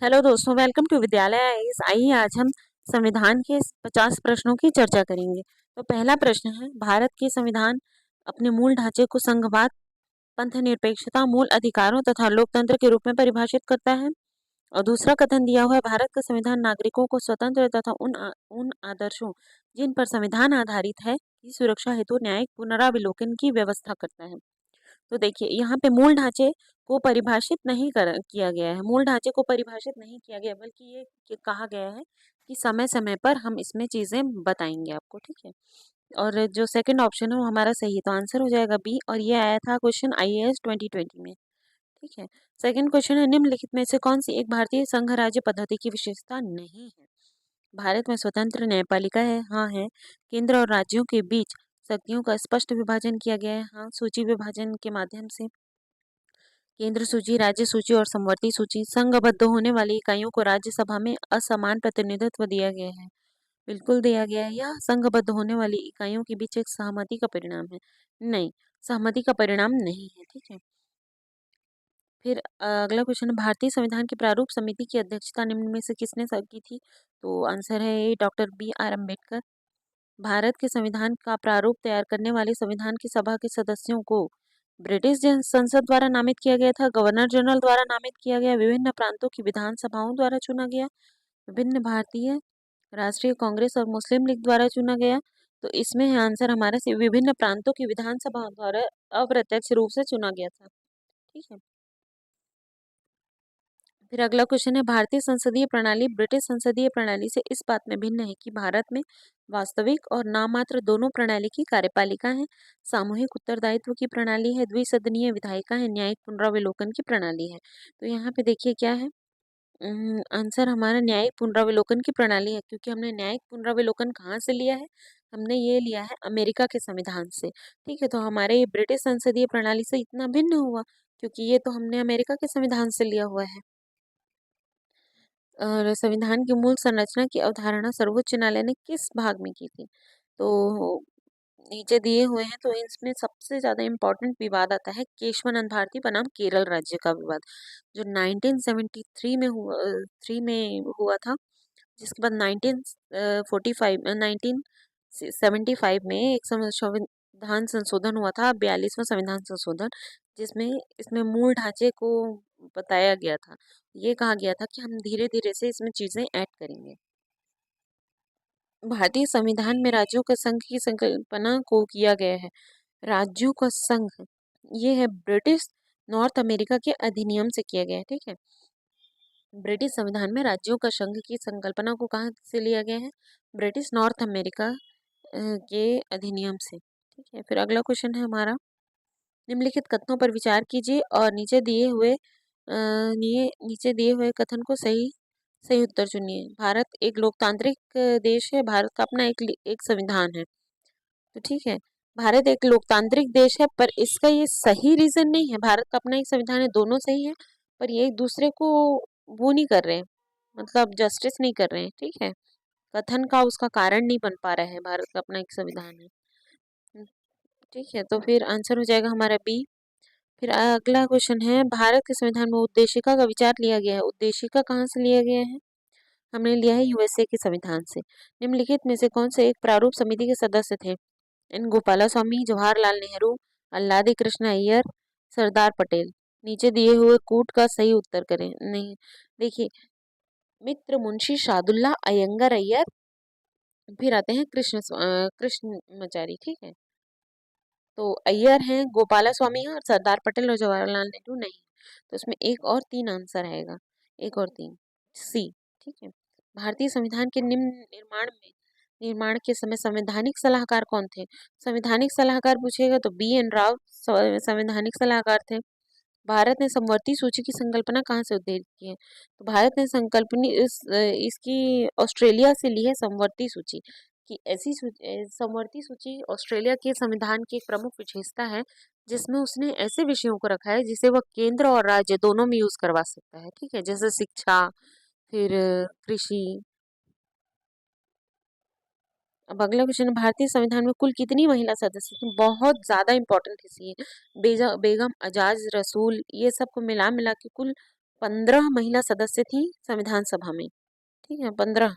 Hello दोस्तों, welcome to विद्यालय IAS. आइए आज हम संविधान के 50 प्रश्नों की चर्चा करेंगे। तो पहला प्रश्न है, भारत के संविधान अपने मूल ढांचे को संघवाद, पंथनिरपेक्षता, मूल अधिकारों तथा लोकतंत्र के रूप में परिभाषित करता है। और दूसरा कथन दिया हुआ है, भारत का संविधान नागरिकों को स्वतंत्र तथा उन आदर्शों जिन पर संविधान आधारित है की सुरक्षा हेतु न्यायिक पुनराविलोकन की व्यवस्था करता है। तो देखिए यहाँ पे मूल ढांचे को परिभाषित नहीं किया गया है, मूल ढांचे को परिभाषित नहीं किया गया, बल्कि ये कहा गया है कि समय समय पर हम इसमें चीजें बताएंगे आपको, ठीक है। और जो सेकंड ऑप्शन है वो हमारा सही है, तो आंसर हो जाएगा बी। और ये आया था क्वेश्चन आईएएस 2020 में, ठीक है। सेकंड क्वेश्चन है, निम्नलिखित में से कौन सी एक भारतीय संघ राज्य पद्धति की विशेषता नहीं है? भारत में स्वतंत्र न्यायपालिका है, हाँ है। केंद्र और राज्यों के बीच शक्तियों का स्पष्ट विभाजन किया गया है, हाँ, सूची विभाजन के माध्यम से। केंद्र सूची, राज्य सूची और समवर्ती सूची, संघबद्ध होने वाली इकाइयों को राज्यसभा में असमान प्रतिनिधित्व दिया गया है, बिल्कुल दिया गया है। यह संघबद्ध होने वाली इकाइयों के बीच एक सहमति का परिणाम है, नहीं, सहमति का परिणाम नहीं है, ठीक है। फिर अगला क्वेश्चन है, भारतीय संविधान की प्रारूप समिति की अध्यक्षता निम्न में से किसने की थी? तो आंसर है A, doctor B R Ambedkar. Bharat के संविधान का प्रारूप तैयार करने वाली संविधान की सभा के सदस्यों को ब्रिटिश संसद द्वारा नामित किया गया था, गवर्नर जनरल द्वारा नामित किया गया, विभिन्न प्रांतों की विधानसभाओं द्वारा चुना गया, विभिन्न भारतीय राष्ट्रीय कांग्रेस और मुस्लिम लीग द्वारा चुना गया। तो इसमें है आंसर हमारा से विभिन्न प्रांतों की विधानसभाओं द्वारा अप्रत्यक्ष रूप से चुना गया था, ठीक है। फिर अगला क्वेश्चन है, भारतीय संसदीय प्रणाली ब्रिटिश संसदीय प्रणाली से इस बात में भिन्न है कि भारत में वास्तविक और नामात्र दोनों प्रणाली की कार्यपालिका है, सामूहिक उत्तरदायित्व की प्रणाली है, द्विसदनीय विधायिका है, न्यायिक पुनरावलोकन की प्रणाली है। तो यहाँ पे देखिए क्या है, आंसर हमारा न्यायिक पुनरावलोकन की प्रणाली है, क्योंकि हमने न्यायिक पुनरावलोकन कहाँ से लिया है? हमने ये लिया है अमेरिका के संविधान से, ठीक है। तो हमारे ये ब्रिटिश संसदीय प्रणाली से इतना भिन्न हुआ, क्योंकि ये तो हमने अमेरिका के संविधान से लिया हुआ है। और संविधान की मूल संरचना की अवधारणा सर्वोच्च न्यायालय ने किस भाग में की थी? तो नीचे दिए हुए हैं, तो इसमें सबसे ज्यादा इम्पोर्टेंट विवाद आता है केशवानंद भारती बनाम केरल राज्य का विवाद, जो 1973 में हुआ, 3 में हुआ था। जिसके बाद 1975 में एक संविधान संशोधन हुआ था, 42वां संविधान संशोधन, जिसमें इसमें मूल ढांचे को बताया गया था। ये कहा गया था कि हम धीरे धीरे से इसमें चीजें ऐड करेंगे। भारतीय संविधान में राज्यों का संघ की संकल्पना को किया गया है। राज्यों का संघ ये है ब्रिटिश नॉर्थ अमेरिका के अधिनियम से किया गया है, ठीक है। ब्रिटिश संविधान में राज्यों का संघ की संकल्पना को कहाँ से लिया गया है? ब्रिटिश नॉर्थ अमेरिका के अधिनियम से, ठीक है। फिर अगला क्वेश्चन है हमारा, निम्नलिखित कथनों पर विचार कीजिए और नीचे दिए हुए कथन को सही सही उत्तर चुनिए। भारत एक लोकतांत्रिक देश है, भारत का अपना एक संविधान है, तो ठीक है। भारत एक लोकतांत्रिक देश है, पर इसका ये सही रीजन नहीं है। भारत का अपना एक संविधान है, दोनों सही है, पर ये एक दूसरे को वो नहीं कर रहे हैं, मतलब जस्टिस नहीं कर रहे हैं, ठीक है। कथन का उसका कारण नहीं बन पा रहा है, भारत का अपना एक संविधान है, हम्म, ठीक है। तो फिर आंसर हो जाएगा हमारा बी। फिर अगला क्वेश्चन है, भारत के संविधान में उद्देशिका का विचार लिया गया है। उद्देशिका कहाँ से लिया गया है? हमने लिया है यूएसए के संविधान से। निम्नलिखित में से कौन से एक प्रारूप समिति के सदस्य थे? एन गोपालास्वामी, जवाहरलाल नेहरू, अल्लादी कृष्ण अय्यर, सरदार पटेल। नीचे दिए हुए कूट का सही उत्तर करें। नहीं, देखिए, मित्र मुंशी शादुल्ला अयंगर अय्यर, फिर आते हैं कृष्णमाचारी, ठीक है। तो अय्यर हैं, गोपाला स्वामी हैं, और सरदार पटेल और जवाहरलाल नेहरू नहीं। तो इसमें एक और तीन आंसर आएगा, एक और तीन, सी, ठीक है। भारतीय संविधान के निर्माण के समय संवैधानिक सलाहकार कौन थे? संवैधानिक सलाहकार पूछेगा तो बी एन राव संवैधानिक सलाहकार थे। भारत ने समवर्ती सूची की संकल्पना कहाँ से उद्धृत की है? तो भारत ने इसकी ऑस्ट्रेलिया से ली है समवर्ती सूची, कि समवर्ती सूची ऑस्ट्रेलिया के संविधान की एक प्रमुख विशेषता है, जिसमें उसने ऐसे विषयों को रखा है जिसे वह केंद्र और राज्य दोनों में यूज करवा सकता है, ठीक है, जैसे शिक्षा, फिर कृषि। अब अगला क्वेश्चन, भारतीय संविधान में कुल कितनी महिला सदस्य थी? बहुत ज्यादा इंपॉर्टेंट है ये। बेगम अजाज रसूल, ये सबको मिला मिला के कुल 15 महिला सदस्य थी संविधान सभा में, ठीक है, 15।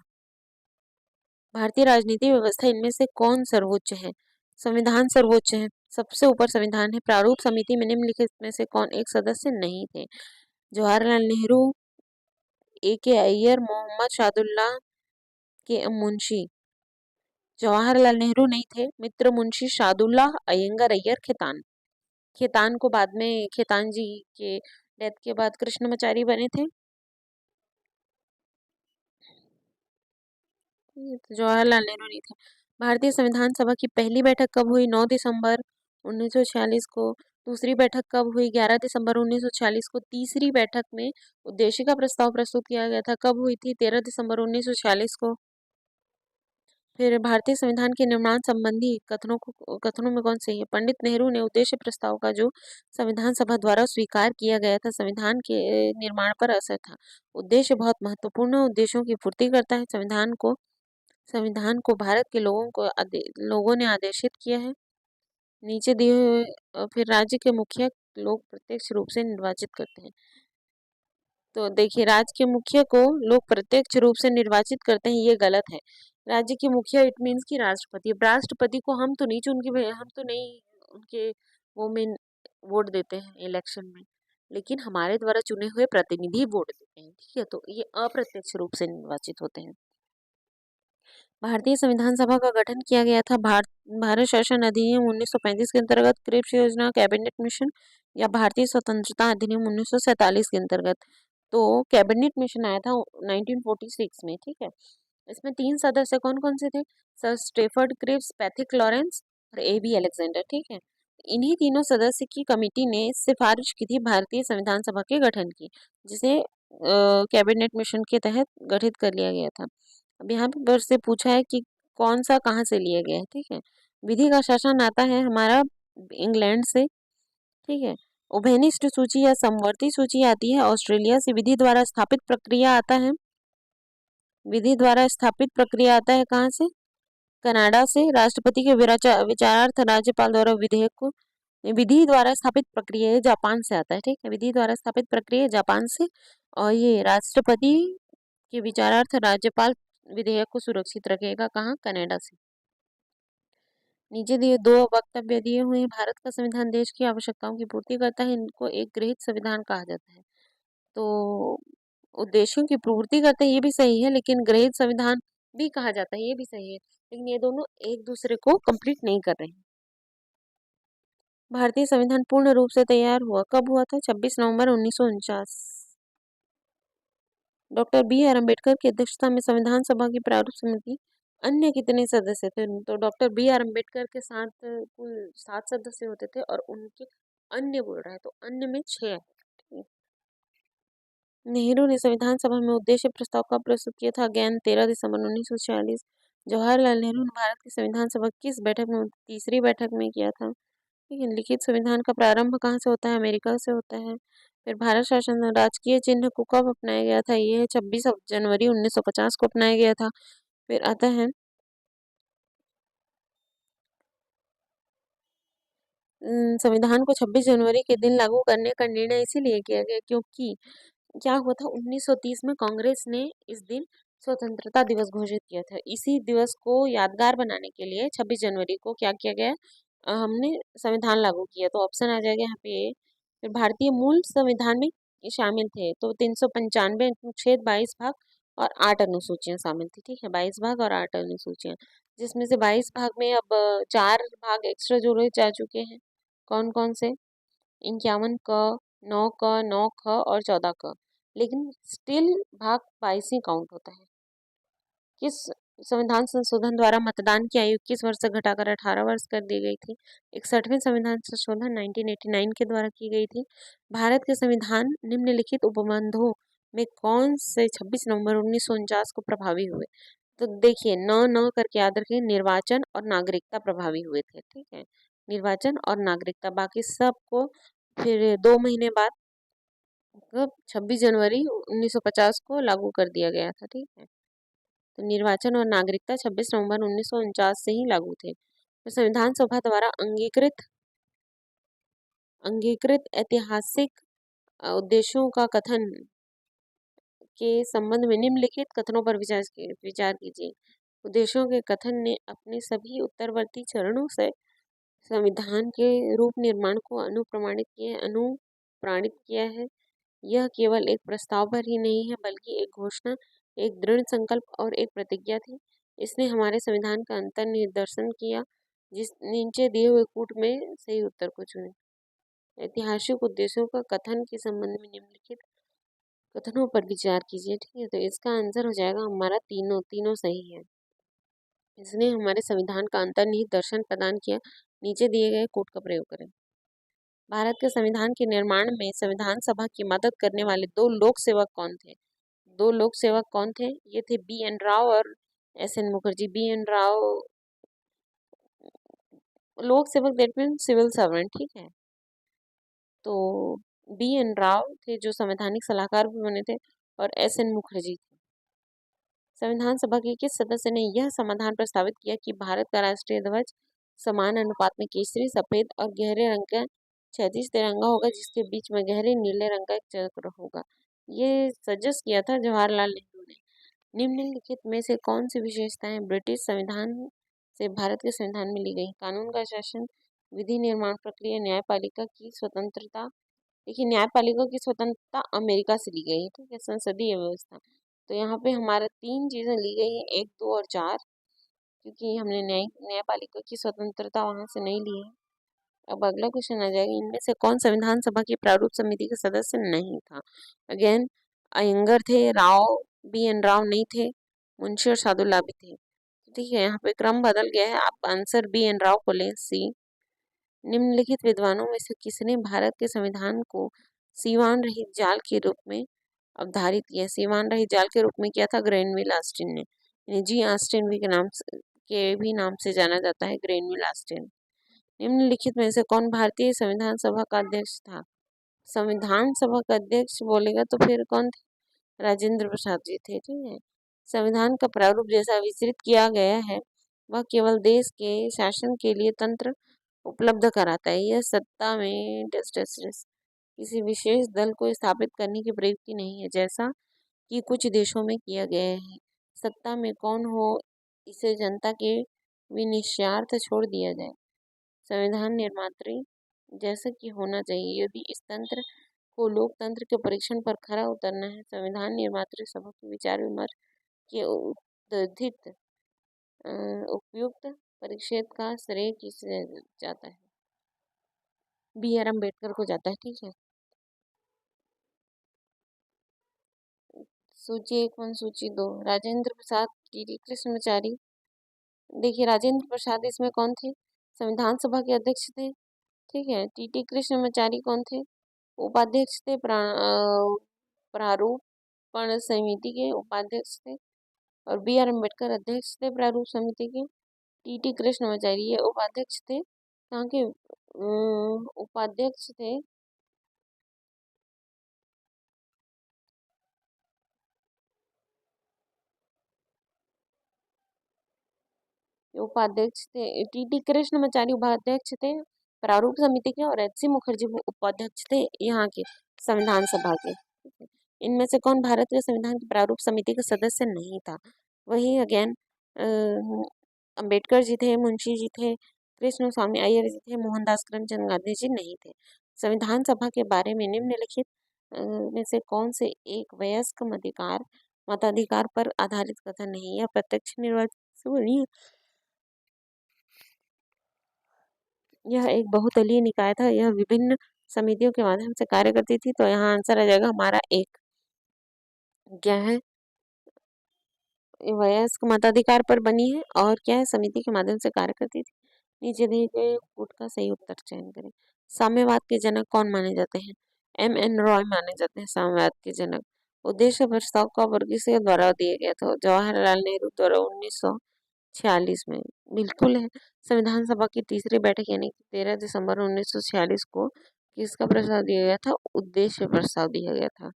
भारतीय राजनीति व्यवस्था इनमें से कौन सर्वोच्च है? संविधान सर्वोच्च है, सबसे ऊपर संविधान है। प्रारूप समिति में निम्नलिखित में से कौन एक सदस्य नहीं थे? जवाहरलाल नेहरू, A.K. अय्यर, मोहम्मद शादुल्लाह, K.M. मुंशी। जवाहरलाल नेहरू नहीं थे, मित्र मुंशी शादुल्लाह, अयंगर अय्यर, खेतान। खेतान को बाद में खेतान जी के डेथ के बाद कृष्णमाचारी बने थे। तो जवाहरलाल नेहरू नहीं थे। भारतीय संविधान सभा की पहली बैठक कब हुई? 9 दिसंबर 1946 को। दूसरी बैठक कब हुई? 11 दिसंबर 1946 को। तीसरी बैठक में उद्देशिका प्रस्ताव प्रस्तुत किया गया था, कब हुई थी? 13 दिसंबर 1946 को। फिर भारतीय संविधान के निर्माण संबंधी कथनों में कौन सही है? पंडित नेहरू ने उद्देश्य प्रस्ताव का जो संविधान सभा द्वारा स्वीकार किया गया था संविधान के निर्माण पर असर था। उद्देश्य बहुत महत्वपूर्ण उद्देश्यों की पूर्ति करता है। संविधान को भारत के लोगों ने आदेशित किया है। नीचे दिए हुए फिर राज्य के मुखिया लोग प्रत्यक्ष रूप से निर्वाचित करते हैं। तो देखिए, राज्य के मुखिया को लोग प्रत्यक्ष रूप से निर्वाचित करते हैं, ये गलत है। राज्य के मुखिया इट मीन्स की राष्ट्रपति को हम तो नहीं उनके वो में वोट देते हैं इलेक्शन में, लेकिन हमारे द्वारा चुने हुए प्रतिनिधि वोट देते हैं, ठीक है। तो ये अप्रत्यक्ष रूप से निर्वाचित होते हैं। भारतीय संविधान सभा का गठन किया गया था भारत शासन अधिनियम 1935 के अंतर्गत, क्रिप्स योजना, कैबिनेट मिशन या भारतीय स्वतंत्रता अधिनियम 1947 के अंतर्गत। तो कैबिनेट मिशन आया था 1946 में, ठीक है। इसमें 3 सदस्य कौन कौन से थे? Sir Stafford Cripps, Pethick Lawrence और A.B. अलेक्जेंडर, ठीक है। इन्हीं तीनों सदस्य की कमेटी ने सिफारिश की थी भारतीय संविधान सभा के गठन की, जिसे कैबिनेट मिशन के तहत गठित कर लिया गया था। अब यहाँ पे वर्ष से पूछा है कि कौन सा कहाँ से लिया गया है, ठीक है। विधि का शासन आता है हमारा इंग्लैंड से, ठीक है। उभयनिष्ठ सूची या समवर्ती सूची आती है ऑस्ट्रेलिया से। विधि द्वारा स्थापित प्रक्रिया आता है कहाँ से? कनाडा से। राष्ट्रपति के विचारार्थ राज्यपाल द्वारा विधि द्वारा स्थापित प्रक्रिया जापान से आता है, ठीक है। विधि द्वारा स्थापित प्रक्रिया जापान से, और ये राष्ट्रपति के विचारार्थ राज्यपाल विधेयक को सुरक्षित रखेगा कहाँ? कनाडा से। नीचे दिए 2 वक्तव्य दिए हुए हैं। भारत का संविधान देश की आवश्यकताओं की पूर्ति करता है, इनको एक गृहीत संविधान कहा जाता है। तो उद्देश्यों की पूर्ति करते हैं, ये भी सही है, लेकिन गृहीत संविधान भी कहा जाता है, ये भी सही है, लेकिन ये दोनों एक दूसरे को कंप्लीट नहीं कर रहे हैं। भारतीय संविधान पूर्ण रूप से तैयार हुआ कब हुआ था? 26 नवंबर 1949। डॉक्टर B.आर. अम्बेडकर की अध्यक्षता में संविधान सभा की प्रारूप समिति अन्य कितने सदस्य थे? तो डॉक्टर B.आर. अम्बेडकर के साथ कुल 7 सदस्य होते थे, और उनके अन्य बोल रहा है तो अन्य में 6 है। नेहरू ने संविधान सभा में उद्देश्य प्रस्ताव कब प्रस्तुत किया था? अगेन 13 दिसंबर 1946। जवाहरलाल नेहरू ने भारत की संविधान सभा किस बैठक में? तीसरी बैठक में किया था, ठीक है। लिखित संविधान का प्रारंभ कहाँ से होता है? अमेरिका से होता है। फिर भारत शासन में राजकीय चिन्ह को कब अपनाया गया था? ये है 26 जनवरी 1950 को अपनाया गया था। फिर आता है संविधान को 26 जनवरी के दिन लागू करने का निर्णय इसीलिए किया गया क्योंकि क्या हुआ था, 1930 में कांग्रेस ने इस दिन स्वतंत्रता दिवस घोषित किया था। इसी दिवस को यादगार बनाने के लिए 26 जनवरी को क्या किया गया? हमने संविधान लागू किया। तो ऑप्शन आ जाएगा यहाँ पे। फिर भारतीय मूल संविधान में ये शामिल थे, तो 395 अनुच्छेद, 22 भाग और 8 अनुसूचियां शामिल थी, ठीक है। 22 भाग और 8 अनुसूचियां, जिसमें से 22 भाग में अब 4 भाग एक्स्ट्रा जोड़े जा चुके हैं। कौन कौन से? 51 क, 9 क, 9 ख और 14 क। लेकिन स्टिल भाग 22 ही काउंट होता है। किस संविधान संशोधन द्वारा मतदान की आयु 21 वर्ष से घटाकर 18 वर्ष कर दी गई थी? 61वें संविधान संशोधन 1989 के द्वारा की गई थी। भारत के संविधान निम्नलिखित उपबंधों में कौन से 26 नवंबर 1949 को प्रभावी हुए? तो देखिए, न न करके याद रखिए, निर्वाचन और नागरिकता प्रभावी हुए थे, ठीक है। निर्वाचन और नागरिकता, बाकी सबको फिर 2 महीने बाद 26 जनवरी 1950 को लागू कर दिया गया था, ठीक है। तो निर्वाचन और नागरिकता 26 नवंबर 1949 से ही लागू थे। तो संविधान सभा द्वारा अंगीकृत ऐतिहासिक उद्देश्यों का कथन के संबंध में निम्नलिखित कथनों पर विचार कीजिए। उद्देश्यों के कथन ने अपने सभी उत्तरवर्ती चरणों से संविधान के रूप निर्माण को अनुप्राणित किया है। यह केवल एक प्रस्ताव पर ही नहीं है, बल्कि एक घोषणा, एक दृढ़ संकल्प और एक प्रतिज्ञा थी। इसने हमारे संविधान का अंतर्निदर्शन किया, जिस नीचे दिए हुए कूट में सही उत्तर को चुनें। ऐतिहासिक उद्देश्यों का कथन के संबंध में निम्नलिखित कथनों पर विचार कीजिए। ठीक है, तो इसका आंसर हो जाएगा हमारा तीनों सही है। इसने हमारे संविधान का अंतर्निहित दर्शन प्रदान किया। नीचे दिए गए कोड का प्रयोग करें। भारत के संविधान के निर्माण में संविधान सभा की मदद करने वाले दो लोक सेवक कौन थे? दो लोक सेवक कौन थे? ये थे बी.एन. राव और एस.एन. मुखर्जी। बी.एन. राव लोक सेवक दैट मीन सिविल सर्वेंट। ठीक है, तो बी.एन. राव थे जो संवैधानिक सलाहकार भी बने थे, और एस.एन. मुखर्जी थे। संविधान सभा के किस सदस्य ने यह समाधान प्रस्तावित किया कि भारत का राष्ट्रीय ध्वज समान अनुपात में केसरी, सफेद और गहरे रंग का क्षैतिज तिरंगा होगा, जिसके बीच में गहरे नीले रंग का एक चक्र होगा? ये सजेस्ट किया था जवाहरलाल नेहरू ने। निम्नलिखित में से कौन सी विशेषताएं ब्रिटिश संविधान से भारत के संविधान में ली गई? कानून का शासन, विधि निर्माण प्रक्रिया, न्यायपालिका की स्वतंत्रता। देखिए, न्यायपालिका की स्वतंत्रता अमेरिका से ली गई है। ठीक है, संसदीय व्यवस्था, तो यहाँ पे हमारा 3 चीजें ली गई हैं, 1, 2 और 4, क्योंकि हमने न्यायपालिका की स्वतंत्रता वहां से नहीं ली है। अब अगला क्वेश्चन आ जाएगा, इनमें से कौन संविधान सभा की प्रारूप समिति का सदस्य नहीं था? अगेन, अयंगर थे, बी.एन. राव नहीं थे, मुंशी और सादुल्ला भी थे। ठीक है, यहाँ पे क्रम बदल गया है, आप आंसर बी.एन. राव को लें, सी। निम्नलिखित विद्वानों में से किसने भारत के संविधान को सीमांत रहित जाल के रूप में अवधारित किया? सीमांत रहित जाल के रूप में किया था ग्रेनविल ऑस्टिन ने, यानी जी ऑस्टिन भी के भी नाम से जाना जाता है, ग्रेनविल ऑस्टिन। निम्नलिखित में से कौन भारतीय संविधान सभा का अध्यक्ष था? संविधान सभा का अध्यक्ष बोलेगा तो फिर कौन थे? राजेंद्र प्रसाद जी थे। ठीक है, संविधान का प्रारूप जैसा विस्तृत किया गया है, वह केवल देश के शासन के लिए तंत्र उपलब्ध कराता है। यह सत्ता में किसी विशेष दल को स्थापित करने की प्रयुक्ति नहीं है, जैसा कि कुछ देशों में किया गया है। सत्ता में कौन हो, इसे जनता के विनिश्चयार्थ छोड़ दिया जाए। संविधान निर्मात्री जैसा कि होना चाहिए। यदि इस तंत्र को लोकतंत्र के परीक्षण पर खरा उतरना है, संविधान निर्मात्री सभा के विचार विमर्श के उत्थित उपयुक्त परिक्षेद का श्रेय किसे जाता है? बी.आर. अम्बेडकर को जाता है। ठीक है, सूची 1 व सूची 2, राजेंद्र प्रसाद, टी.टी. कृष्णमाचारी। देखिए, राजेंद्र प्रसाद इसमें कौन थे? संविधान सभा के अध्यक्ष थे। ठीक है, टी.टी. कृष्णमाचारी कौन थे? उपाध्यक्ष थे, प्रारूपण समिति के उपाध्यक्ष थे। और बी.आर. अम्बेडकर अध्यक्ष थे प्रारूप समिति के। टी.टी. कृष्णमाचारी ये उपाध्यक्ष थे। कहाँ के उपाध्यक्ष थे? उपाध्यक्ष थे टी.टी. कृष्णमाचारी, उपाध्यक्ष थे प्रारूप समिति के, और एच.सी. मुखर्जी उपाध्यक्ष थे यहाँ के संविधान सभा के। इनमें से कौन भारत के संविधान की प्रारूप समिति का सदस्य नहीं था? वही अगेन अंबेडकर जी थे, मुंशी जी थे, कृष्ण स्वामी अय्यर जी थे, मोहनदास करमचंद गांधी जी नहीं थे। संविधान सभा के बारे में निम्नलिखित में से कौन से एक वयस्क मताधिकार पर आधारित कथन नहीं? यह प्रत्यक्ष निर्वाचन से बनी है। यह एक बहुदलीय निकाय था, यह विभिन्न समितियों के माध्यम से कार्य करती थी। तो यहाँ आंसर आ जाएगा हमारा एक। क्या है? वयस्क मताधिकार पर बनी है, और क्या है? समिति के माध्यम से कार्य करती थी। नीचे दिए गए कोड का सही उत्तर चयन करें। साम्यवाद के जनक कौन माने जाते हैं? M.N. रॉय माने जाते हैं साम्यवाद के जनक। उद्देश्य प्रस्ताव का वर्ग किसके द्वारा दिया गया था? जवाहरलाल नेहरू द्वारा 1946 में। बिल्कुल है। संविधान सभा की तीसरी बैठक यानी कि 13 दिसंबर 1946 को किसका प्रस्ताव दिया गया था? उद्देश्य प्रस्ताव दिया गया था।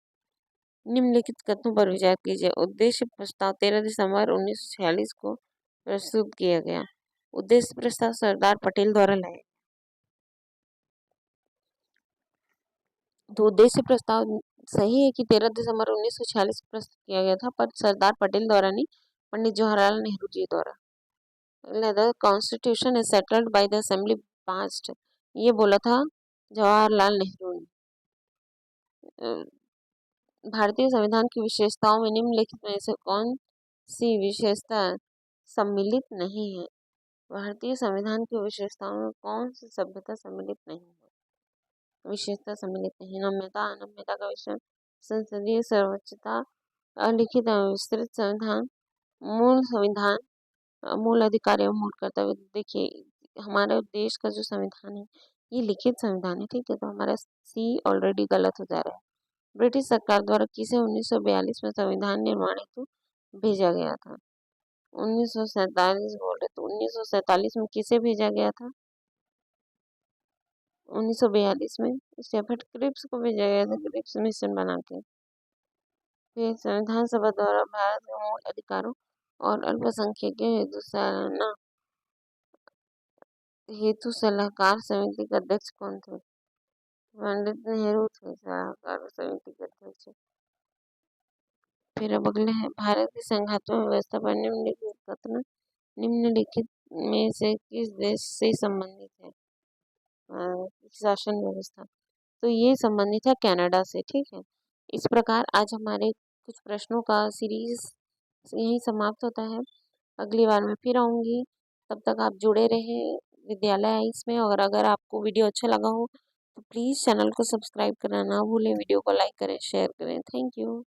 निम्नलिखित कथनों पर विचार कीजिए। उद्देश्य प्रस्ताव 13 दिसंबर 1946 को प्रस्तुत किया गया। उद्देश्य प्रस्ताव सरदार पटेल द्वारा लाया। तो उद्देश्य प्रस्ताव सही है कि 13 दिसंबर 1946 को प्रस्तुत किया गया था, पर सरदार पटेल द्वारा नहीं, पंडित जवाहरलाल नेहरू जी द्वारा। The constitution is settled by the assembly passed, ये बोला था जवाहरलाल नेहरू ने। भारतीय संविधान की विशेषताओं में निम्नलिखित में से कौन सी विशेषता सम्मिलित नहीं है? भारतीय संविधान की विशेषताओं में कौन सी सभ्यता सम्मिलित नहीं है? विशेषता सम्मिलित नहीं। नम्यता, अनम्यता का विषय, संसदीय सर्वोच्चता, अलिखित एवं विस्तृत संविधान, मूल संविधान, मूल अधिकार एवं मूल कर्तव्य। देखिए, हमारे देश का जो संविधान है ये लिखित संविधान है, ठीक है, तो हमारा सी ऑलरेडी गलत हो जा रहा है। ब्रिटिश सरकार द्वारा किसे 1942 में संविधान निर्माण हेतु भेजा गया था? 1947 बोल रहे, तो 1947 में किसे भेजा गया था? 1942 में स्टेफर्ड क्रिप्स को भेजा गया था, क्रिप्स मिशन बना के। फिर संविधान सभा द्वारा भारत के मूल अधिकारों और अल्पसंख्यकों हेतु सलाहकार समिति के अध्यक्ष कौन थे? पंडित नेहरू थे सलाहकार समिति के अध्यक्ष। फिर अब अगले हैं, भारत की संघात्मक व्यवस्था पर निम्नलिखित कथन निम्नलिखित में से किस देश से संबंधित है? शासन व्यवस्था, तो ये संबंधित है कनाडा से, ठीक है। इस प्रकार आज हमारे कुछ प्रश्नों का सीरीज यही समाप्त होता है। अगली बार मैं फिर आऊँगी, तब तक आप जुड़े रहें विद्यालय आइस में। और अगर आपको वीडियो अच्छा लगा हो तो प्लीज़ चैनल को सब्सक्राइब करना ना भूलें, वीडियो को लाइक करें, शेयर करें। Thank you.